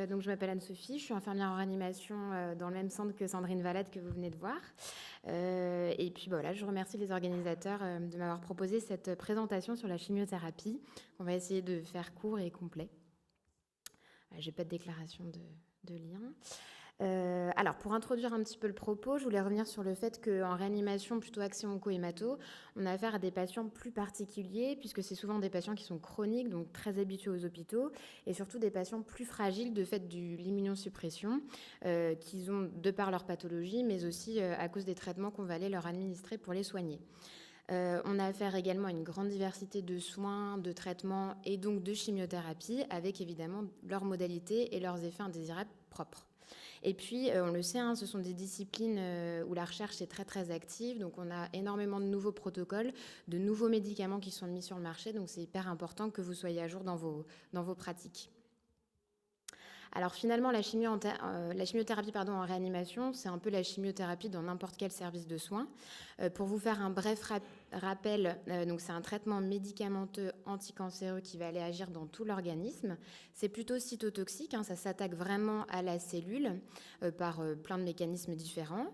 Donc, je m'appelle Anne-Sophie, je suis infirmière en réanimation dans le même centre que Sandrine Valade que vous venez de voir. Et puis voilà, je remercie les organisateurs de m'avoir proposé cette présentation sur la chimiothérapie. On va essayer de faire court et complet. Je n'ai pas de déclaration de lien. Alors, pour introduire un petit peu le propos, je voulais revenir sur le fait qu'en réanimation, plutôt axée onco-hémato, on a affaire à des patients plus particuliers, puisque c'est souvent des patients qui sont chroniques, donc très habitués aux hôpitaux, et surtout des patients plus fragiles de fait de l'immunosuppression, qu'ils ont de par leur pathologie, mais aussi à cause des traitements qu'on va aller leur administrer pour les soigner. On a affaire également à une grande diversité de soins, de traitements et donc de chimiothérapie, avec évidemment leurs modalités et leurs effets indésirables propres. Et puis, on le sait, ce sont des disciplines où la recherche est très très active, donc on a énormément de nouveaux protocoles, de nouveaux médicaments qui sont mis sur le marché, donc c'est hyper important que vous soyez à jour dans vos pratiques. Alors finalement, la chimiothérapie en réanimation, c'est un peu la chimiothérapie dans n'importe quel service de soins. Pour vous faire un bref rappel, donc c'est un traitement médicamenteux anticancéreux qui va aller agir dans tout l'organisme. C'est plutôt cytotoxique, ça s'attaque vraiment à la cellule par plein de mécanismes différents.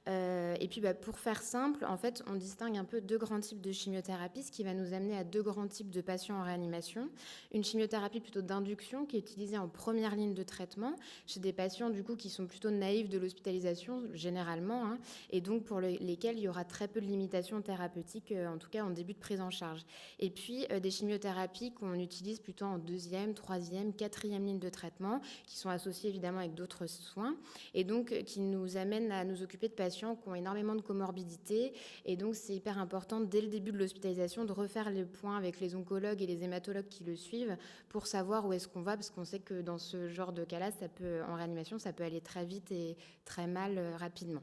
Et puis pour faire simple, en fait, on distingue un peu deux grands types de chimiothérapie, ce qui va nous amener à deux grands types de patients en réanimation. Une chimiothérapie plutôt d'induction qui est utilisée en première ligne de traitement chez des patients du coup qui sont plutôt naïfs de l'hospitalisation généralement, et donc pour lesquels il y aura très peu de limitations thérapeutiques, en tout cas en début de prise en charge. Et puis des chimiothérapies qu'on utilise plutôt en deuxième, troisième, quatrième ligne de traitement, qui sont associées évidemment avec d'autres soins, et donc qui nous amènent à nous occuper de patients qui ont énormément de comorbidités. Et donc c'est hyper important dès le début de l'hospitalisation de refaire le point avec les oncologues et les hématologues qui le suivent pour savoir où est-ce qu'on va, parce qu'on sait que dans ce genre de cas-là, en réanimation, ça peut aller très vite et très mal rapidement.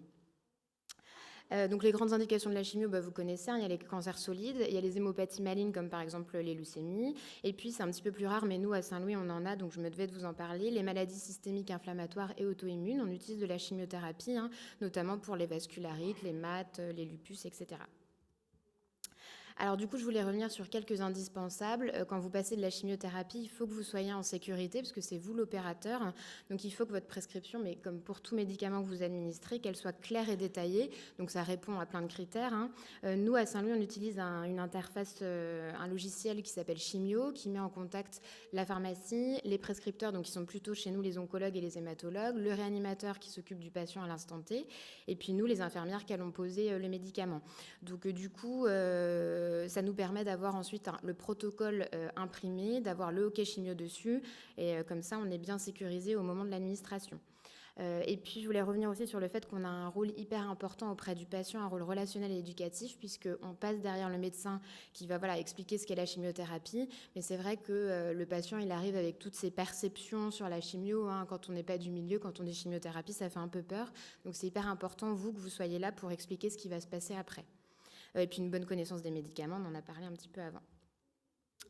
Donc les grandes indications de la chimio, vous connaissez, il y a les cancers solides, il y a les hémopathies malignes comme par exemple les leucémies, et puis c'est un petit peu plus rare, mais nous à Saint-Louis on en a, donc je me devais de vous en parler, les maladies systémiques inflammatoires et auto-immunes. On utilise de la chimiothérapie, notamment pour les vascularites, les MAT, les lupus, etc. Alors du coup, je voulais revenir sur quelques indispensables. Quand vous passez de la chimiothérapie, il faut que vous soyez en sécurité parce que c'est vous l'opérateur. Donc il faut que votre prescription, mais comme pour tout médicament que vous administrez, qu'elle soit claire et détaillée. Donc ça répond à plein de critères. Nous, à Saint-Louis, on utilise une interface, un logiciel qui s'appelle Chimio, qui met en contact la pharmacie, les prescripteurs, donc qui sont plutôt chez nous les oncologues et les hématologues, le réanimateur qui s'occupe du patient à l'instant T, et puis nous, les infirmières qui allons poser le médicament. Donc du coup, ça nous permet d'avoir ensuite le protocole imprimé, d'avoir le OK chimio dessus, et comme ça, on est bien sécurisé au moment de l'administration. Et puis, je voulais revenir aussi sur le fait qu'on a un rôle hyper important auprès du patient, un rôle relationnel et éducatif, puisqu'on passe derrière le médecin qui va expliquer ce qu'est la chimiothérapie. Mais c'est vrai que le patient, il arrive avec toutes ses perceptions sur la chimio. Quand on n'est pas du milieu, quand on dit chimiothérapie, ça fait un peu peur. Donc, c'est hyper important, vous, que vous soyez là pour expliquer ce qui va se passer après. Et puis, une bonne connaissance des médicaments, on en a parlé un petit peu avant.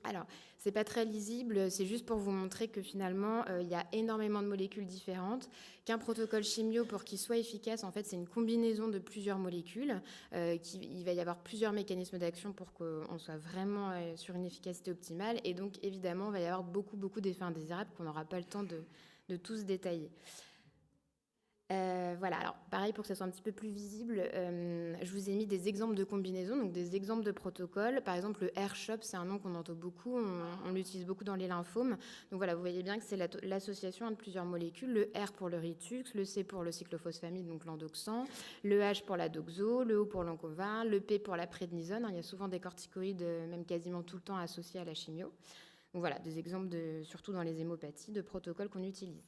Alors, c'est pas très lisible, c'est juste pour vous montrer que finalement, il y a énormément de molécules différentes, qu'un protocole chimio, pour qu'il soit efficace, en fait, c'est une combinaison de plusieurs molécules, il va y avoir plusieurs mécanismes d'action pour qu'on soit vraiment sur une efficacité optimale, et donc, évidemment, il va y avoir beaucoup d'effets indésirables qu'on n'aura pas le temps de tous détailler. Voilà, alors pareil, pour que ça soit un petit peu plus visible, je vous ai mis des exemples de combinaisons, donc des exemples de protocoles. Par exemple, le R-CHOP, c'est un nom qu'on entend beaucoup, on l'utilise beaucoup dans les lymphomes. Donc voilà, vous voyez bien que c'est l'association de plusieurs molécules, le R pour le Ritux, le C pour le cyclophosphamide, donc l'endoxan, le H pour la doxo, le O pour l'oncovin, le P pour la prédnisone. Il y a souvent des corticoïdes, même quasiment tout le temps associés à la chimio. Donc voilà, des exemples, surtout dans les hémopathies, de protocoles qu'on utilise.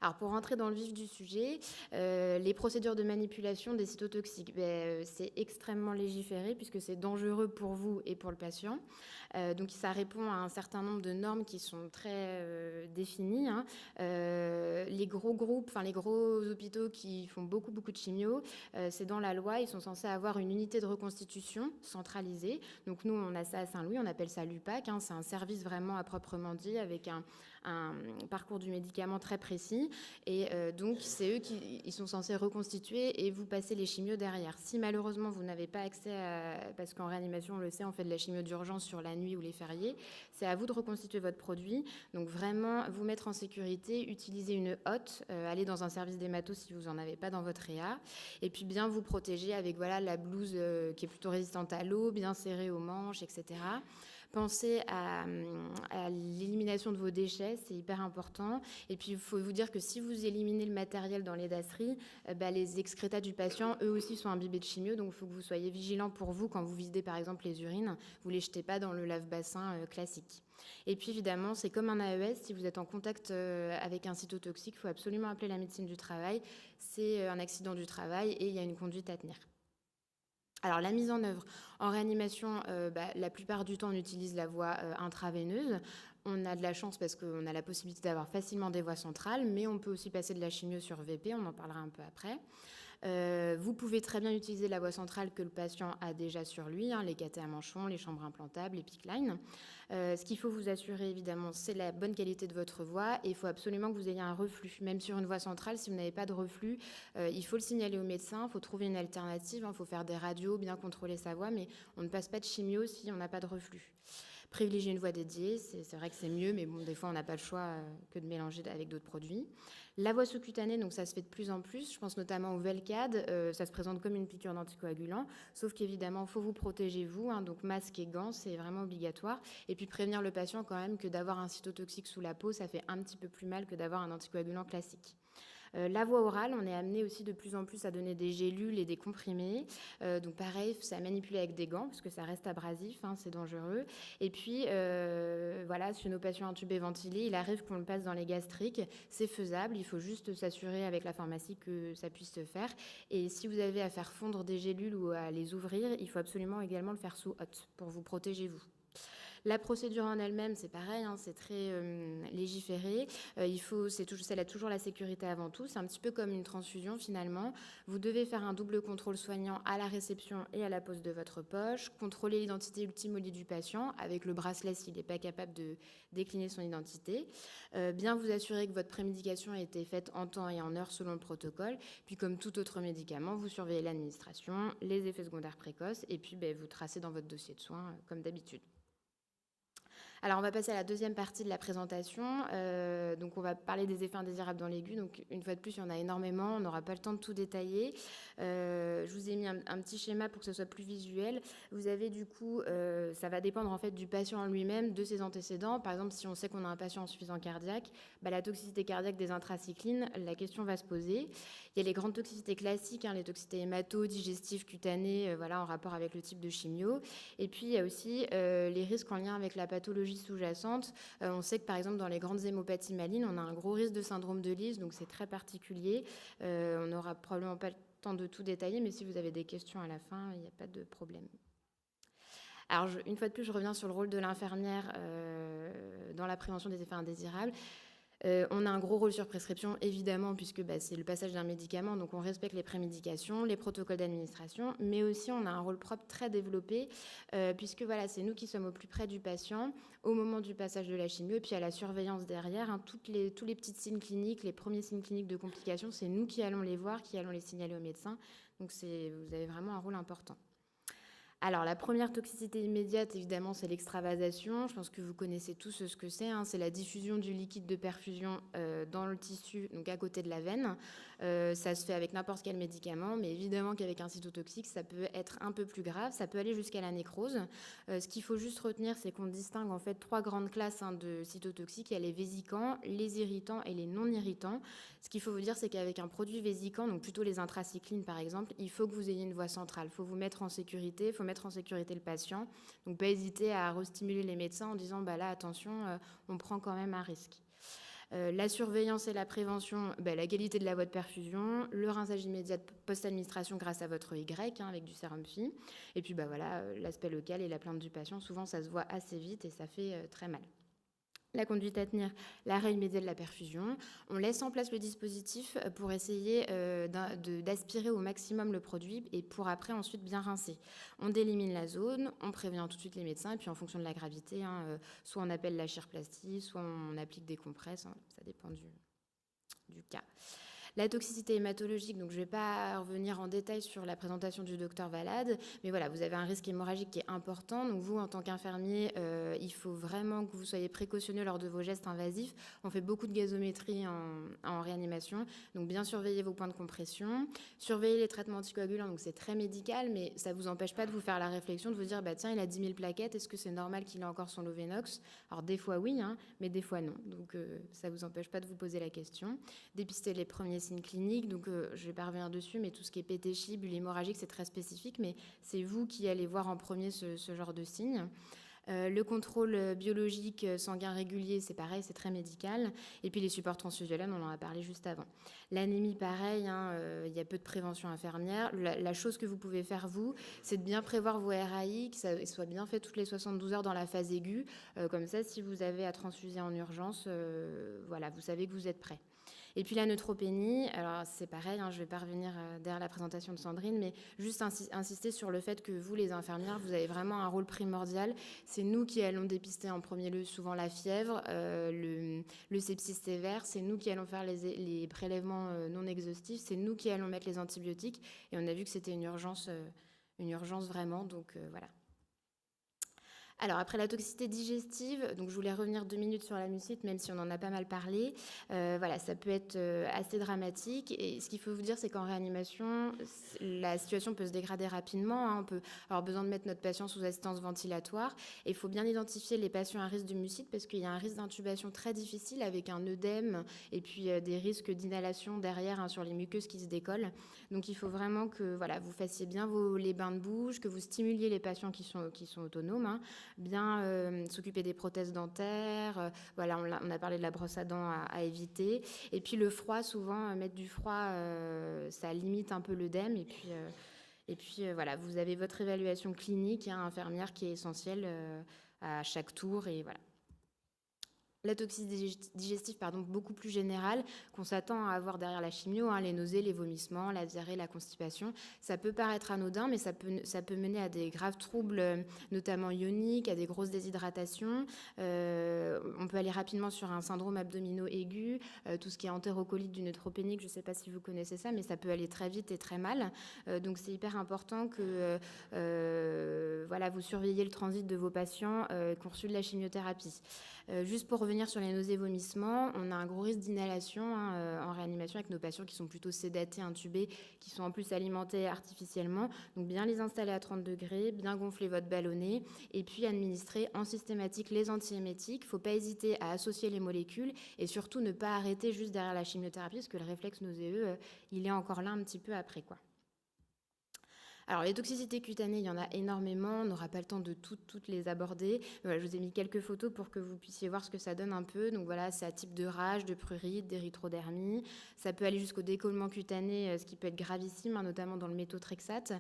Alors pour rentrer dans le vif du sujet, les procédures de manipulation des cytotoxiques, c'est extrêmement légiféré puisque c'est dangereux pour vous et pour le patient. Donc ça répond à un certain nombre de normes qui sont très définies. Les gros groupes, les gros hôpitaux qui font beaucoup de chimio, c'est dans la loi, ils sont censés avoir une unité de reconstitution centralisée. Donc nous, on a ça à Saint-Louis, on appelle ça l'UPAC, c'est un service vraiment à proprement dit avec un parcours du médicament très précis. Et donc, c'est eux qui ils sont censés reconstituer et vous passer les chimios derrière. Si malheureusement, vous n'avez pas accès parce qu'en réanimation, on le sait, on fait de la chimio d'urgence sur la nuit ou les fériés, c'est à vous de reconstituer votre produit. Donc, vraiment, vous mettre en sécurité, utiliser une hotte, aller dans un service d'hémato si vous n'en avez pas dans votre réa, et puis bien vous protéger avec la blouse qui est plutôt résistante à l'eau, bien serrée aux manches, etc. Pensez à l'élimination de vos déchets, c'est hyper important. Et puis, il faut vous dire que si vous éliminez le matériel dans les dasseries, les excrétas du patient, eux aussi, sont imbibés de chimio. Donc, il faut que vous soyez vigilant pour vous quand vous videz, par exemple, les urines. Vous ne les jetez pas dans le lave-bassin classique. Et puis, évidemment, c'est comme un AES. Si vous êtes en contact avec un cytotoxique, il faut absolument appeler la médecine du travail. C'est un accident du travail et il y a une conduite à tenir. Alors, la mise en œuvre en réanimation, la plupart du temps, on utilise la voie intraveineuse. On a de la chance parce qu'on a la possibilité d'avoir facilement des voies centrales, mais on peut aussi passer de la chimio sur VP, on en parlera un peu après. Vous pouvez très bien utiliser la voie centrale que le patient a déjà sur lui, les cathéters à manchon, les chambres implantables, les PICC line. Ce qu'il faut vous assurer, évidemment, c'est la bonne qualité de votre voie et il faut absolument que vous ayez un reflux. Même sur une voie centrale, si vous n'avez pas de reflux, il faut le signaler au médecin, il faut trouver une alternative, il faut faire des radios, bien contrôler sa voie, mais on ne passe pas de chimio si on n'a pas de reflux. Privilégier une voie dédiée, c'est vrai que c'est mieux, mais bon, des fois, on n'a pas le choix que de mélanger avec d'autres produits. La voie sous-cutanée, donc ça se fait de plus en plus. Je pense notamment au Velcade. Ça se présente comme une piqûre d'anticoagulant, sauf qu'évidemment, il faut vous protéger, vous. Donc masque et gants, c'est vraiment obligatoire. Et puis prévenir le patient quand même que d'avoir un cytotoxique sous la peau, ça fait un petit peu plus mal que d'avoir un anticoagulant classique. La voie orale, on est amené aussi de plus en plus à donner des gélules et des comprimés. Donc pareil, c'est à manipuler avec des gants parce que ça reste abrasif, c'est dangereux. Et puis sur nos patients intubés ventilés, il arrive qu'on le passe dans les gastriques. C'est faisable, il faut juste s'assurer avec la pharmacie que ça puisse se faire. Et si vous avez à faire fondre des gélules ou à les ouvrir, il faut absolument également le faire sous hotte pour vous protéger, vous. La procédure en elle-même, c'est pareil, c'est très légiféré. Elle a toujours la sécurité avant tout. C'est un petit peu comme une transfusion finalement. Vous devez faire un double contrôle soignant à la réception et à la pose de votre poche. Contrôler l'identité ultime au lit du patient avec le bracelet s'il n'est pas capable de décliner son identité. Bien vous assurer que votre prémédication a été faite en temps et en heure selon le protocole. Puis comme tout autre médicament, vous surveillez l'administration, les effets secondaires précoces et puis vous tracez dans votre dossier de soins comme d'habitude. Alors, on va passer à la deuxième partie de la présentation. Donc, on va parler des effets indésirables dans l'aigu. Donc, une fois de plus, il y en a énormément. On n'aura pas le temps de tout détailler. Je vous ai mis un petit schéma pour que ce soit plus visuel. Vous avez du coup, ça va dépendre en fait du patient en lui-même, de ses antécédents. Par exemple, si on sait qu'on a un patient insuffisant cardiaque, la toxicité cardiaque des intracyclines, la question va se poser. Il y a les grandes toxicités classiques, les toxicités hémato, digestives, cutanées, en rapport avec le type de chimio. Et puis, il y a aussi les risques en lien avec la pathologie sous-jacente. On sait que par exemple dans les grandes hémopathies malignes, on a un gros risque de syndrome de Leigh, donc c'est très particulier. On n'aura probablement pas le temps de tout détailler, mais si vous avez des questions à la fin, il n'y a pas de problème. Alors une fois de plus, je reviens sur le rôle de l'infirmière dans la prévention des effets indésirables. On a un gros rôle sur prescription, évidemment, puisque c'est le passage d'un médicament, donc on respecte les prémédications, les protocoles d'administration, mais aussi on a un rôle propre très développé, puisque c'est nous qui sommes au plus près du patient au moment du passage de la chimio, et puis à la surveillance derrière, tous les petits signes cliniques, les premiers signes cliniques de complications, c'est nous qui allons les voir, qui allons les signaler au médecin, donc vous avez vraiment un rôle important. Alors, la première toxicité immédiate, évidemment, c'est l'extravasation. Je pense que vous connaissez tous ce que c'est. C'est la diffusion du liquide de perfusion dans le tissu, donc à côté de la veine. Ça se fait avec n'importe quel médicament, mais évidemment qu'avec un cytotoxique, ça peut être un peu plus grave. Ça peut aller jusqu'à la nécrose. Ce qu'il faut juste retenir, c'est qu'on distingue en fait 3 grandes classes de cytotoxiques. Il y a les vésicants, les irritants et les non-irritants. Ce qu'il faut vous dire, c'est qu'avec un produit vésicant, donc plutôt les intracyclines par exemple, il faut que vous ayez une voie centrale. Il faut vous mettre en sécurité, il faut mettre en sécurité le patient. Donc pas hésiter à restimuler les médecins en disant là attention, on prend quand même un risque. La surveillance et la prévention, la qualité de la voie de perfusion, le rinçage immédiat post-administration grâce à votre Y avec du sérum Phi. Et puis l'aspect local et la plainte du patient, souvent ça se voit assez vite et ça fait très mal. La conduite à tenir, l'arrêt immédiat de la perfusion. On laisse en place le dispositif pour essayer d'aspirer au maximum le produit et pour après ensuite bien rincer. On délimine la zone, on prévient tout de suite les médecins et puis en fonction de la gravité, soit on appelle la chiroplastie, soit on applique des compresses, hein, ça dépend du cas. La toxicité hématologique, donc je ne vais pas revenir en détail sur la présentation du docteur Valade, mais voilà, vous avez un risque hémorragique qui est important. Donc vous, en tant qu'infirmier, il faut vraiment que vous soyez précautionneux lors de vos gestes invasifs. On fait beaucoup de gazométrie en réanimation, donc bien surveiller vos points de compression, surveiller les traitements anticoagulants, donc c'est très médical, mais ça ne vous empêche pas de vous faire la réflexion, de vous dire, bah tiens, il a 10 000 plaquettes, est-ce que c'est normal qu'il ait encore son Lovenox? Alors des fois oui, hein, mais des fois non. Donc ça ne vous empêche pas de vous poser la question. Dépister les premiers signes cliniques, donc je ne vais pas revenir dessus, mais tout ce qui est pétéchie, bulle hémorragique, c'est très spécifique, mais c'est vous qui allez voir en premier ce genre de signes. Le contrôle biologique sanguin régulier, c'est pareil, c'est très médical. Et puis les supports transfusionnels, on en a parlé juste avant. L'anémie, pareil, il y a peu de prévention infirmière. La chose que vous pouvez faire, vous, c'est de bien prévoir vos RAI, que ça soit bien fait toutes les 72 heures dans la phase aiguë. Comme ça, si vous avez à transfuser en urgence, voilà, vous savez que vous êtes prêt. Et puis la neutropénie, alors c'est pareil, je ne vais pas revenir derrière la présentation de Sandrine, mais juste insister sur le fait que vous, les infirmières, vous avez vraiment un rôle primordial. C'est nous qui allons dépister en premier lieu souvent la fièvre, le sepsis sévère, c'est nous qui allons faire les prélèvements non exhaustifs, c'est nous qui allons mettre les antibiotiques. Et on a vu que c'était une urgence vraiment, donc voilà. Alors, après la toxicité digestive, donc je voulais revenir 2 minutes sur la mucite, même si on en a pas mal parlé. Voilà, ça peut être assez dramatique. Et ce qu'il faut vous dire, c'est qu'en réanimation, la situation peut se dégrader rapidement. On peut avoir besoin de mettre notre patient sous assistance ventilatoire. Et il faut bien identifier les patients à risque de mucite parce qu'il y a un risque d'intubation très difficile avec un œdème et puis des risques d'inhalation derrière sur les muqueuses qui se décollent. Donc, il faut vraiment que voilà, vous fassiez bien les bains de bouche, que vous stimuliez les patients qui sont autonomes. Bien s'occuper des prothèses dentaires, voilà, on a parlé de la brosse à dents à éviter. Et puis le froid, souvent, mettre du froid, ça limite un peu l'œdème. Et puis voilà, vous avez votre évaluation clinique, infirmière qui est essentielle à chaque tour. Et voilà. La toxicité digestive, beaucoup plus générale, qu'on s'attend à avoir derrière la chimio, les nausées, les vomissements, la diarrhée, la constipation. Ça peut paraître anodin, mais ça peut mener à des graves troubles, notamment ioniques, à des grosses déshydratations. On peut aller rapidement sur un syndrome abdominaux aigu, tout ce qui est entérocolite du neutropénique, je ne sais pas si vous connaissez ça, mais ça peut aller très vite et très mal. Donc c'est hyper important que voilà, vous surveillez le transit de vos patients qui ont reçu de la chimiothérapie. Juste pour revenir sur les nausées et vomissements, on a un gros risque d'inhalation en réanimation avec nos patients qui sont plutôt sédatés, intubés, qui sont en plus alimentés artificiellement. Donc bien les installer à 30 degrés, bien gonfler votre ballonnet et puis administrer en systématique les antiémétiques. Il ne faut pas hésiter à associer les molécules et surtout ne pas arrêter juste derrière la chimiothérapie parce que le réflexe nauséeux, il est encore là un petit peu après, quoi. Alors, les toxicités cutanées, il y en a énormément. On n'aura pas le temps de toutes les aborder. Voilà, je vous ai mis quelques photos pour que vous puissiez voir ce que ça donne un peu. Donc voilà, c'est à type de rage, de prurite, d'érythrodermie. Ça peut aller jusqu'au décollement cutané, ce qui peut être gravissime, notamment dans le méthotrexate.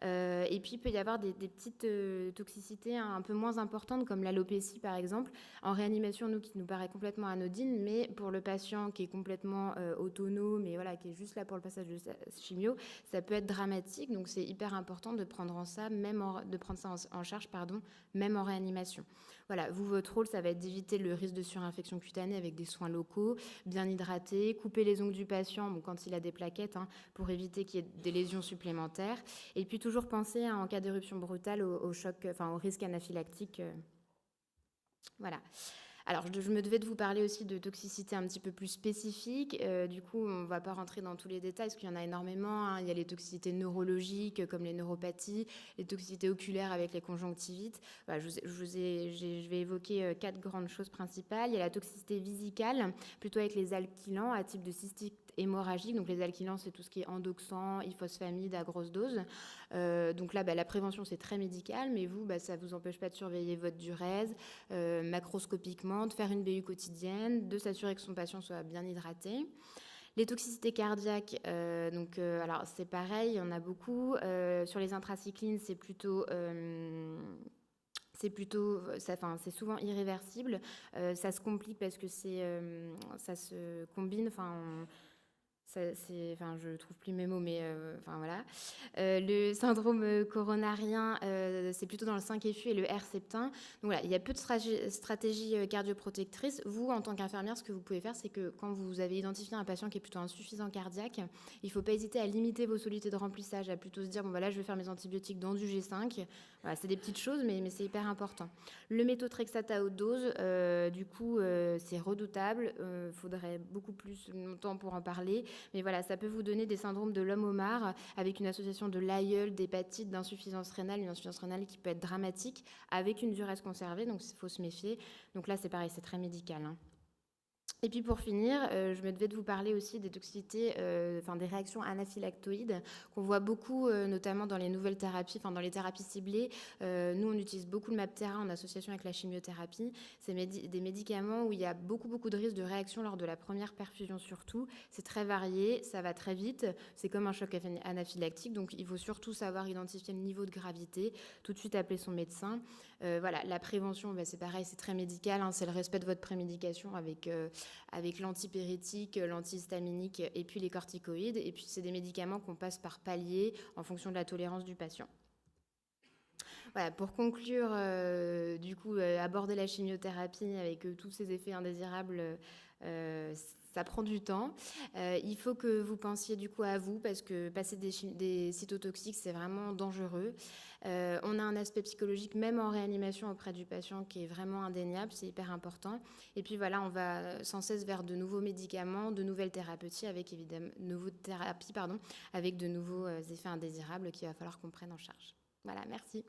Et puis, il peut y avoir des petites toxicités un peu moins importantes, comme l'alopécie, par exemple. En réanimation, qui nous paraît complètement anodine, mais pour le patient qui est complètement autonome, et voilà, qui est juste là pour le passage de chimio, ça peut être dramatique. Donc, c'est hyper important de prendre ça en charge, même en réanimation. Voilà, vous, votre rôle, ça va être d'éviter le risque de surinfection cutanée avec des soins locaux, bien hydrater, couper les ongles du patient quand il a des plaquettes, pour éviter qu'il y ait des lésions supplémentaires. Et puis toujours penser en cas d'éruption brutale au choc, au risque anaphylactique. Voilà. Alors, je me devais de vous parler aussi de toxicité un petit peu plus spécifique. Du coup, on ne va pas rentrer dans tous les détails, parce qu'il y en a énormément. Il y a les toxicités neurologiques, comme les neuropathies, les toxicités oculaires avec les conjonctivites. Voilà, je vais évoquer 4 grandes choses principales. Il y a la toxicité visicale, plutôt avec les alkylants à type de cystite hémorragique. Donc, les alkylants, c'est tout ce qui est endoxan, ifosfamide à grosse dose. Donc là, la prévention, c'est très médical, mais vous, ça ne vous empêche pas de surveiller votre diurèse macroscopiquement, de faire une BU quotidienne, de s'assurer que son patient soit bien hydraté. Les toxicités cardiaques, alors c'est pareil, il y en a beaucoup. Sur les intracyclines, c'est plutôt c'est plutôt, c'est souvent irréversible. Ça se complique parce que ça se combine. Je trouve plus mes mots, mais voilà. Le syndrome coronarien, c'est plutôt dans le 5FU et le R septin. Donc voilà, il y a peu de stratégies cardioprotectrices. Vous, en tant qu'infirmière, ce que vous pouvez faire, c'est que quand vous avez identifié un patient qui est plutôt insuffisant cardiaque, il ne faut pas hésiter à limiter vos solutés de remplissage, à plutôt se dire, bon, voilà, je vais faire mes antibiotiques dans du G5. Voilà, c'est des petites choses, mais c'est hyper important. Le méthotrexate à haute dose, du coup, c'est redoutable. Faudrait beaucoup plus longtemps pour en parler. Mais voilà, ça peut vous donner des syndromes de l'homme au marre avec une association de l'aïeul, d'hépatite, d'insuffisance rénale, une insuffisance rénale qui peut être dramatique avec une duresse conservée, donc il faut se méfier. Donc là, c'est pareil, c'est très médical, hein. Et puis pour finir, je me devais de vous parler aussi des toxicités, des réactions anaphylactoïdes qu'on voit beaucoup, notamment dans les nouvelles thérapies, dans les thérapies ciblées. Nous, on utilise beaucoup le MabThera en association avec la chimiothérapie. C'est des médicaments où il y a beaucoup de risques de réaction lors de la première perfusion surtout. C'est très varié, ça va très vite. C'est comme un choc anaphylactique, donc il faut surtout savoir identifier le niveau de gravité, tout de suite appeler son médecin. Voilà, la prévention, c'est pareil, c'est très médical, hein, c'est le respect de votre prémédication avec l'antipyrétique, l'antihistaminique et puis les corticoïdes. Et puis, c'est des médicaments qu'on passe par palier en fonction de la tolérance du patient. Voilà, pour conclure, aborder la chimiothérapie avec tous ces effets indésirables, ça prend du temps. Il faut que vous pensiez du coup à vous parce que passer des cytotoxiques, c'est vraiment dangereux. On a un aspect psychologique, même en réanimation auprès du patient, qui est vraiment indéniable, c'est hyper important. Et puis voilà, on va sans cesse vers de nouveaux médicaments, de nouvelles thérapeutiques, avec avec de nouveaux effets indésirables qu'il va falloir qu'on prenne en charge. Voilà, merci.